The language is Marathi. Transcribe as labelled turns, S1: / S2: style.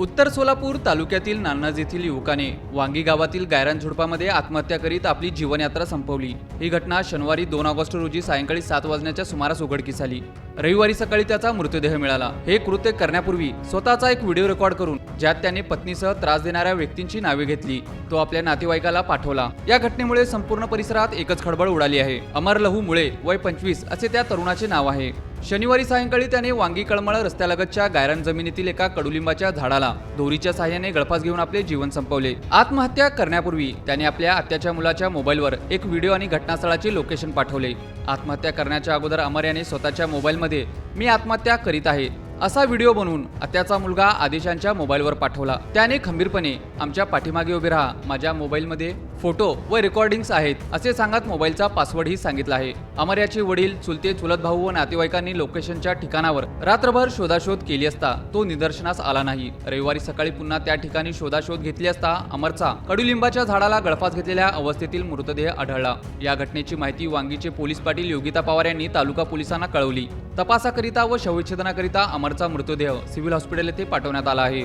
S1: उत्तर सोलापूर तालुक्यातील नान्नज येथील युवकाने वांगी गावातील गायरान झुडपामध्ये आत्महत्या करीत आपली जीवनयात्रा संपवली। ही घटना शनिवारी 2 ऑगस्ट रोजी सायंकाळी 7 वाजण्याच्या सुमारास उघडकीस आली। रविवारी सकाळी त्याचा मृतदेह मिळाला। हे कृत्य करण्यापूर्वी स्वतःचा एक व्हिडिओ रेकॉर्ड करून ज्यात त्याने पत्नीसह त्रास देणाऱ्या व्यक्तींची नावे घेतली तो आपल्या नातेवाईकाला पाठवला। या घटनेमुळे संपूर्ण परिसरात एकच खळबळ उडाली आहे। अमर लहू मुळे वय 25 असे त्या तरुणाचे नाव आहे। शनिवारी सायंकाळी त्याने वांगी कळमळ रस्त्यालगतच्या गायरान जमिनीतील एका कडुलिंबाच्या झाडाला दोरीच्या साहाय्याने गळफास घेऊन आपले जीवन संपवले। आत्महत्या करण्यापूर्वी त्याने आपल्या आत्याच्या मुलाच्या मोबाईलवर एक व्हिडिओ आणि घटनास्थळाचे लोकेशन पाठवले। आत्महत्या करण्याच्या अगोदर अमर याने स्वतःच्या मोबाईलमध्ये "मी आत्महत्या करीत आहे" असा व्हिडिओ बनवून आत्याचा मुलगा आदेशांच्या मोबाईलवर पाठवला। त्याने खंबीरपणे "आमच्या पाठीमागे उभे राहा, माझ्या मोबाईलमध्ये फोटो व रेकॉर्डिंग्स आहेत" असे सांगत मोबाईलचा पासवर्डही सांगितला आहे। अमर याचे वडील, चुलते, चुलत भाऊ व नातेवाईकांनी लोकेशनच्या ठिकाणावर रात्रभर शोधाशोध केली असता तो निदर्शनास आला नाही। रविवारी सकाळी पुन्हा त्या ठिकाणी शोधाशोध घेतली असता अमरचा कडुलिंबाच्या झाडाला गळफास घेतलेल्या अवस्थेतील मृतदेह आढळला। या घटनेची माहिती वांगीचे पोलीस पाटील योगिता पवार यांनी तालुका पोलिसांना कळवली। तपासाकरिता व शवविच्छेदनाकरिता अमरचा मृतदेह सिव्हिल हॉस्पिटल येथे पाठवण्यात आला आहे।